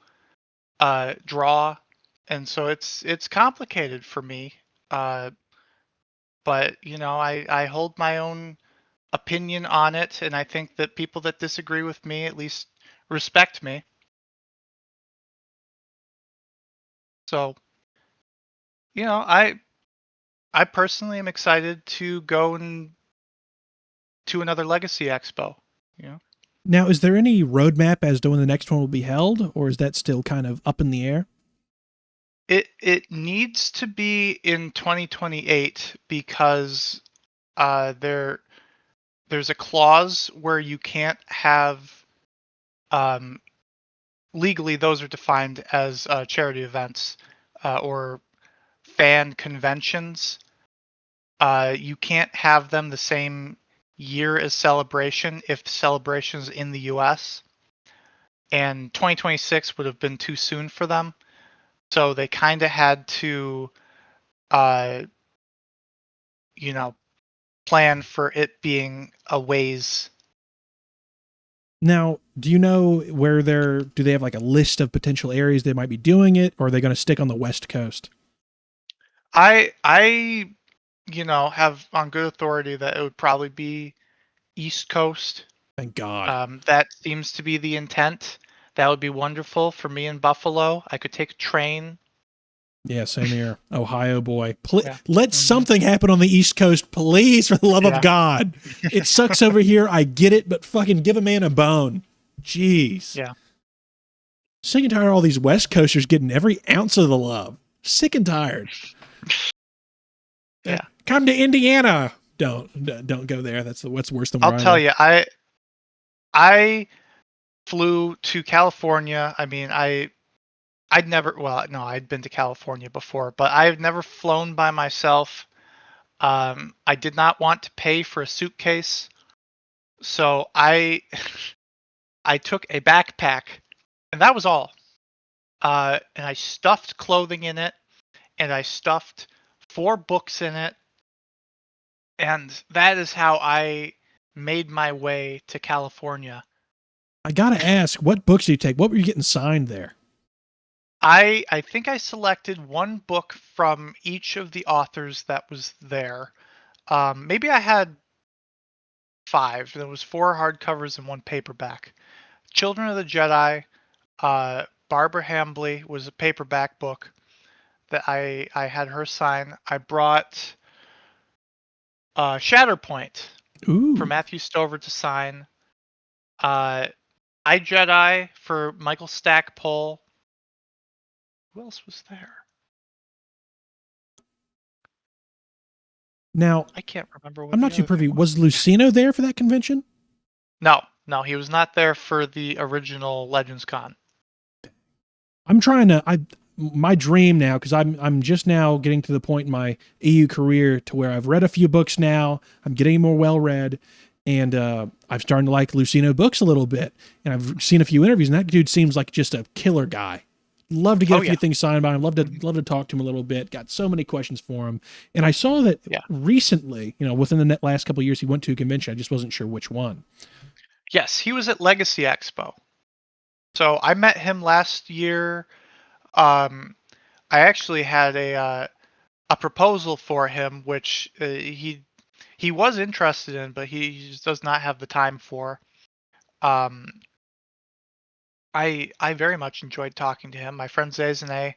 draw, and so it's complicated for me. Uh, but I hold my own opinion on it, and I think that people that disagree with me at least respect me. So I personally am excited to go and to another Legacy Expo. You know, Now, is there any roadmap as to when the next one will be held, or is that still kind of up in the air? it needs to be in 2028 because there's a clause where you can't have um, legally those are defined as charity events or fan conventions. You can't have them the same year as Celebration if Celebration's in the US. And 2026 would have been too soon for them. So they kind of had to, uh, you know, plan for it being a ways. Now, do you know where do they have like a list of potential areas they might be doing it, or are they going to stick on the West Coast? I have on good authority that it would probably be East Coast. Thank God. That seems to be the intent. That would be wonderful for me in Buffalo. I could take a train. Yeah, same here. Ohio boy. Yeah. Let hmm something happen on the East Coast, please, for the love of Yeah. God. It sucks over here. I get it, but fucking give a man a bone. Jeez. Yeah. Sick and tired of all these West Coasters getting every ounce of the love. Sick and tired. Yeah. Come to Indiana. Don't go there. That's what's worse than where I'll I tell live. you, I flew to California. I mean, I'd never, well, no, I'd been to California before, but I've never flown by myself. I did not want to pay for a suitcase, so I took a backpack, and that was all. And I stuffed clothing in it, and I stuffed 4 books in it, and that is how I made my way to California. I gotta ask, what books do you take? What were you getting signed there? I think I selected 1 book from each of the authors that was there. Maybe I had 5. There was 4 hardcovers and 1 paperback. Children of the Jedi, Barbara Hambly was a paperback book that I had her sign. I brought Shatterpoint for Ooh. Matthew Stover to sign. I Jedi for Michael Stackpole. Who else was there? Now, I can't remember what I'm the not too other thing privy. was. Was Lucino there for that convention? No, he was not there for the original Legends Con. I'm trying to. My dream now, because I'm just now getting to the point in my EU career to where I've read a few books now. I'm getting more well read, and I'm starting to like Lucino books a little bit. And I've seen a few interviews, and that dude seems like just a killer guy. Love to get Oh a few yeah, things signed by him. Love to talk to him a little bit. Got so many questions for him. And I saw that yeah. recently, within the last couple of years, he went to a convention. I just wasn't sure which one. Yes, he was at Legacy Expo. So I met him last year. Um, I actually had a proposal for him, which he was interested in, but he just does not have the time for. Um, I very much enjoyed talking to him. My friend Zazane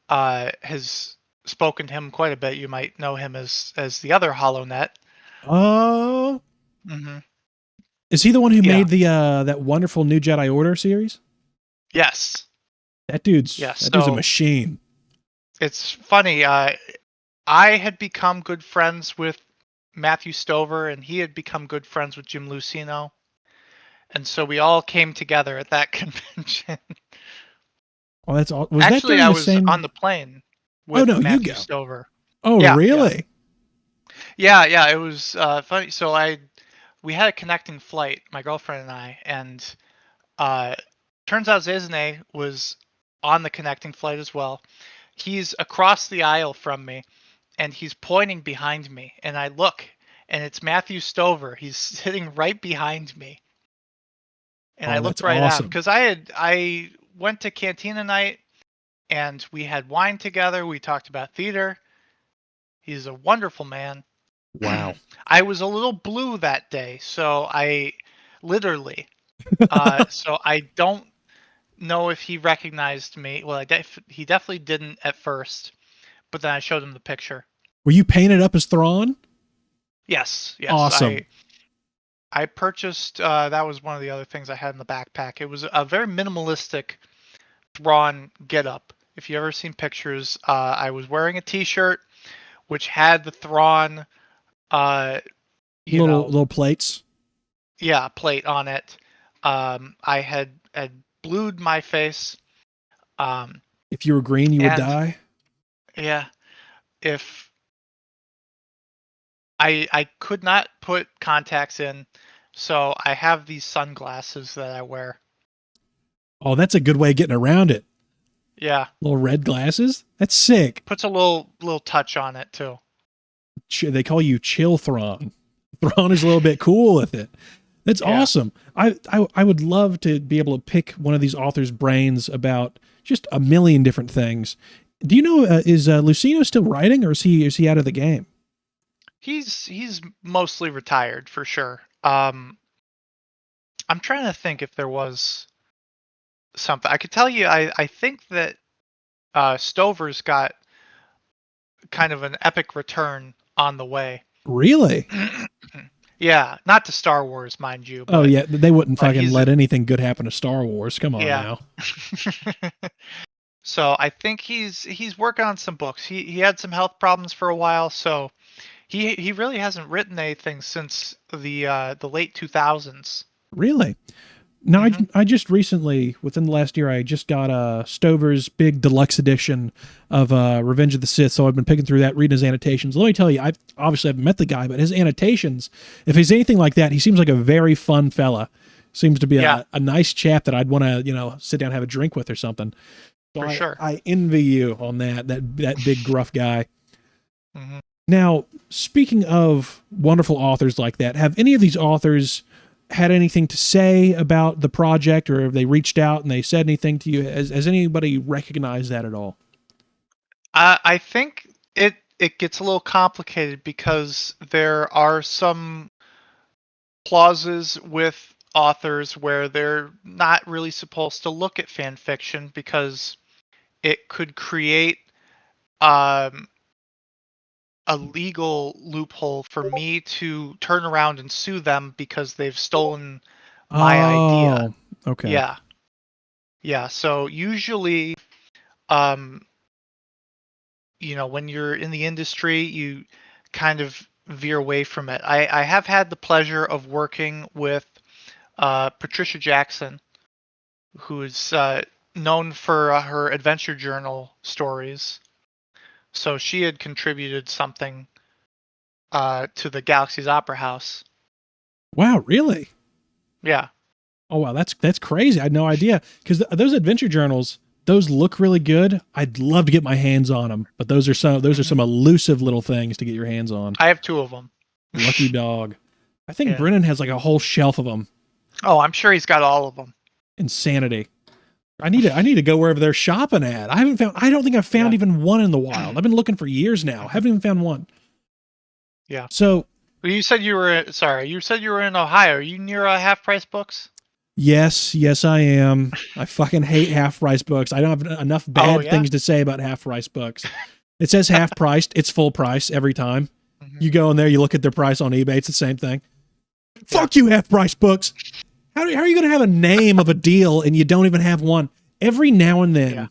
has spoken to him quite a bit. You might know him as the other HoloNet. Oh, Hmm. is he the one who Yeah. made the that wonderful New Jedi Order series? Yes. That dude's Yes. that dude's a So machine. it's funny. I had become good friends with Matthew Stover, and he had become good friends with Jim Lucino, and so we all came together at that convention. Oh, that's all. Was that Actually, during I the was on same? the plane Oh with no, you Matthew go. Stover. Oh Yeah, yeah, really? yeah. It was funny. So we had a connecting flight, my girlfriend and I, and uh, turns out Zazane was on the connecting flight as well. He's across the aisle from me, and he's pointing behind me, and I look, and it's Matthew Stover. He's sitting right behind me, and I Oh, that's looked right at him awesome. because I went to Cantina night and we had wine together. We talked about theater. He's a wonderful man. Wow. I was a little blue that day, so I literally, so I don't know if he recognized me. Well, he definitely didn't at first, but then I showed him the picture. Were you painted up as Thrawn? Yes, yes. Awesome. I purchased. That was one of the other things I had in the backpack. It was a very minimalistic Thrawn getup. If you ever seen pictures, I was wearing a T-shirt which had the Thrawn, uh, you Little know, little plates. yeah, plate on it. I had blued my face, um, If you were green, you would and die. yeah, if I could not put contacts in, so I have these sunglasses that I wear. Oh, that's a good way of getting around it. Yeah, Little red glasses. That's sick. puts a little touch on it too. They call you Chill Thrawn. Thrawn is a little bit cool with it. That's Yeah. awesome. I would love to be able to pick one of these authors' brains about just a million different things. Do you know is Lucino still writing, or is he out of the game? He's mostly retired for sure. I'm trying to think if there was something. I could tell you I think that Stover's got kind of an epic return on the way. Really? Yeah, not to Star Wars, mind you, Oh but yeah, they wouldn't fucking he's let anything good happen to Star Wars. Come on yeah. now. So I think he's working on some books. He had some health problems for a while, so he really hasn't written anything since the late 2000s. Really? No, Hmm. I just recently, within the last year, I just got Stover's big deluxe edition of Revenge of the Sith. So I've been picking through that, reading his annotations. Let me tell you, I obviously haven't met the guy, but his annotations, if he's anything like that, he seems like a very fun fella. Seems to be Yeah, a nice chap that I'd want to, sit down and have a drink with or something. So for sure. I envy you on that big gruff guy. Hmm. Now, speaking of wonderful authors like that, have any of these authors had anything to say about the project, or have they reached out and they said anything to you? Has anybody recognized that at all? I think it gets a little complicated because there are some clauses with authors where they're not really supposed to look at fan fiction because it could create um, a legal loophole for me to turn around and sue them because they've stolen my idea. Oh, okay. Yeah. Yeah. So usually, um, when you're in the industry, you kind of veer away from it. I have had the pleasure of working with Patricia Jackson, who is known for her adventure journal stories. So she had contributed something to the Galaxy's Opera House. Wow, really? Yeah. Oh wow, that's crazy. I had no idea because those adventure journals, those look really good. I'd love to get my hands on them, but those are some elusive little things to get your hands on. I have 2 of them. Lucky dog. I think Yeah. Brennan has like a whole shelf of them. Oh, I'm sure he's got all of them. Insanity. I need to go wherever they're shopping at. I don't think I've found even one in the wild. I've been looking for years now. Haven't even found one. Yeah. So You said you were in Ohio. Are you near Half Price Books? yes, I am. I fucking hate half price books. I don't have enough bad things to say about half price books. It says half priced. It's full price every time. Mm-hmm. You go in there, you look at their price on eBay. It's the same thing. Yeah. Fuck you, half price books. How are you going to have a name of a deal and you don't even have one? Every now and then,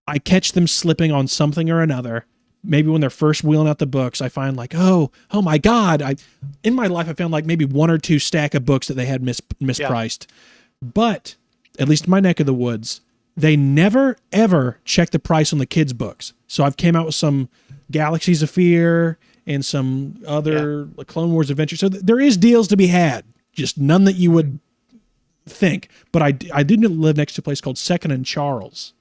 I catch them slipping on something or another. Maybe when they're first wheeling out the books, I find like, oh my God. In my life, I found like maybe 1 or 2 stack of books that they had mispriced. Yeah. But at least in my neck of the woods, they never, ever check the price on the kids' books. So I've came out with some Galaxies of Fear and some other Clone Wars adventures. So there is deals to be had, just none that you would think. But I did live next to a place called Second and Charles.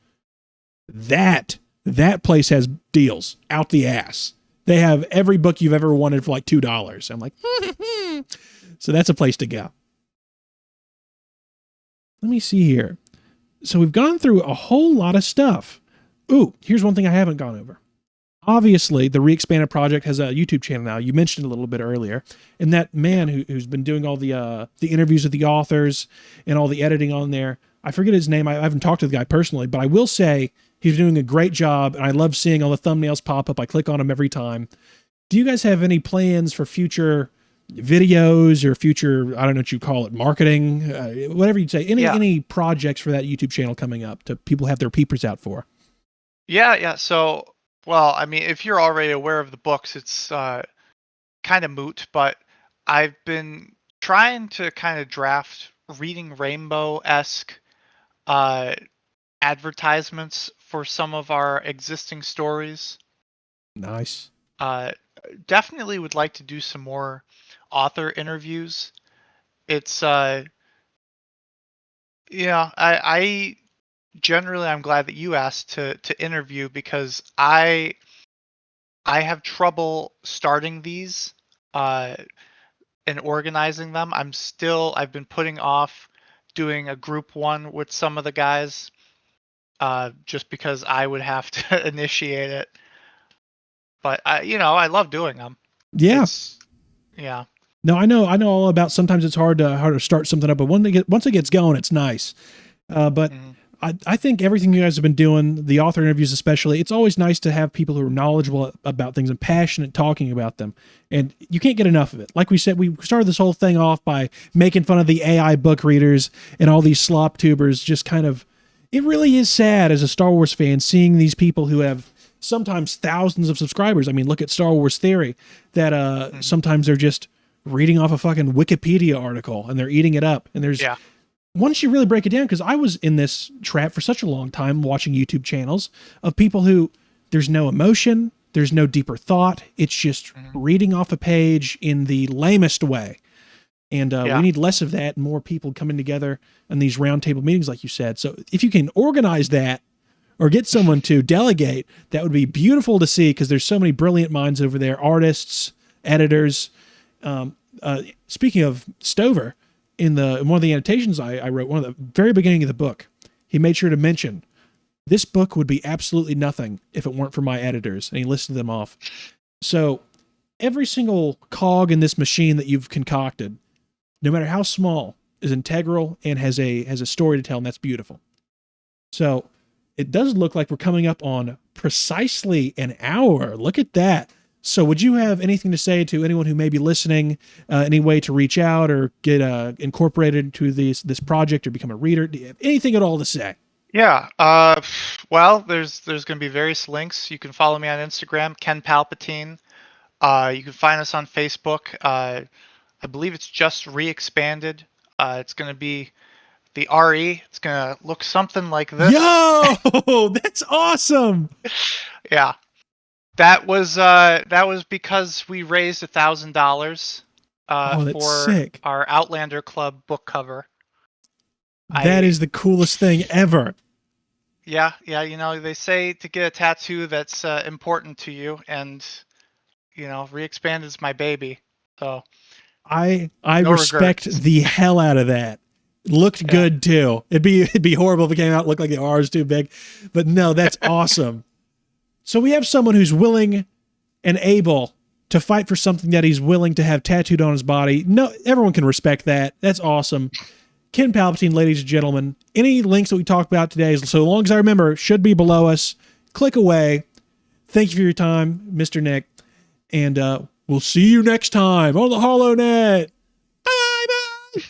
That place has deals out the ass. They have every book you've ever wanted for like $2. I'm like, so that's a place to go. Let me see here. So we've gone through a whole lot of stuff. Ooh, here's one thing I haven't gone over. Obviously, the Re-Expanded Project has a YouTube channel now. You mentioned it a little bit earlier. And that man who's been doing all the interviews with the authors and all the editing on there, I forget his name. I haven't talked to the guy personally, but I will say he's doing a great job. And I love seeing all the thumbnails pop up. I click on them every time. Do you guys have any plans for future videos or future, I don't know what you call it, marketing, whatever you'd say, any projects for that YouTube channel coming up to people have their peepers out for? Yeah. So, well, I mean, if you're already aware of the books, it's kind of moot, but I've been trying to kind of draft Reading Rainbow-esque advertisements for some of our existing stories. Nice. Definitely would like to do some more author interviews. It's I generally, I'm glad that you asked to interview because I have trouble starting these and organizing them. I've been putting off doing a group one with some of the guys just because I would have to initiate it. But I love doing them. Yeah. Yeah. No, I know all about. Sometimes it's hard to start something up, but once it gets going, it's nice. But I think everything you guys have been doing, the author interviews especially, it's always nice to have people who are knowledgeable about things and passionate talking about them. And you can't get enough of it. Like we said, we started this whole thing off by making fun of the AI book readers and all these slop tubers. Just kind of, it really is sad as a Star Wars fan seeing these people who have sometimes thousands of subscribers. I mean, look at Star Wars Theory, that sometimes they're just reading off a fucking Wikipedia article and they're eating it up. And there's, once you really break it down, because I was in this trap for such a long time watching YouTube channels of people who there's no emotion, there's no deeper thought. It's just reading off a page in the lamest way. And we need less of that and more people coming together in these roundtable meetings, like you said. So if you can organize that or get someone to delegate, that would be beautiful to see because there's so many brilliant minds over there, artists, editors. Speaking of Stover, in one of the annotations I wrote, one of the very beginning of the book, he made sure to mention, this book would be absolutely nothing if it weren't for my editors. And he listed them off. So every single cog in this machine that you've concocted, no matter how small, is integral and has a story to tell, and that's beautiful. So it does look like we're coming up on precisely an hour. Look at that. So would you have anything to say to anyone who may be listening, any way to reach out or get incorporated into this project or become a reader? Do you have anything at all to say? Yeah. Well, there's going to be various links. You can follow me on Instagram, Ken Palpatine. You can find us on Facebook. I believe it's just re-expanded. It's going to be the RE. It's going to look something like this. Yo, that's awesome. Yeah. That was because we raised $1,000 Oh, that's for sick. our Outlander Club book cover. That is the coolest thing ever. Yeah, they say to get a tattoo that's important to you, and re-expand is my baby. So I no respect regrets. the hell out of that. Looked Yeah. good too. It'd be horrible if it came out and looked like the R is too big, but no, that's awesome. So we have someone who's willing and able to fight for something that he's willing to have tattooed on his body. No, everyone can respect that. That's awesome. Ken Palpatine, ladies and gentlemen. Any links that we talked about today, so long as I remember, should be below us. Click away. Thank you for your time, Mr. Nick. And we'll see you next time on the HoloNet. Bye.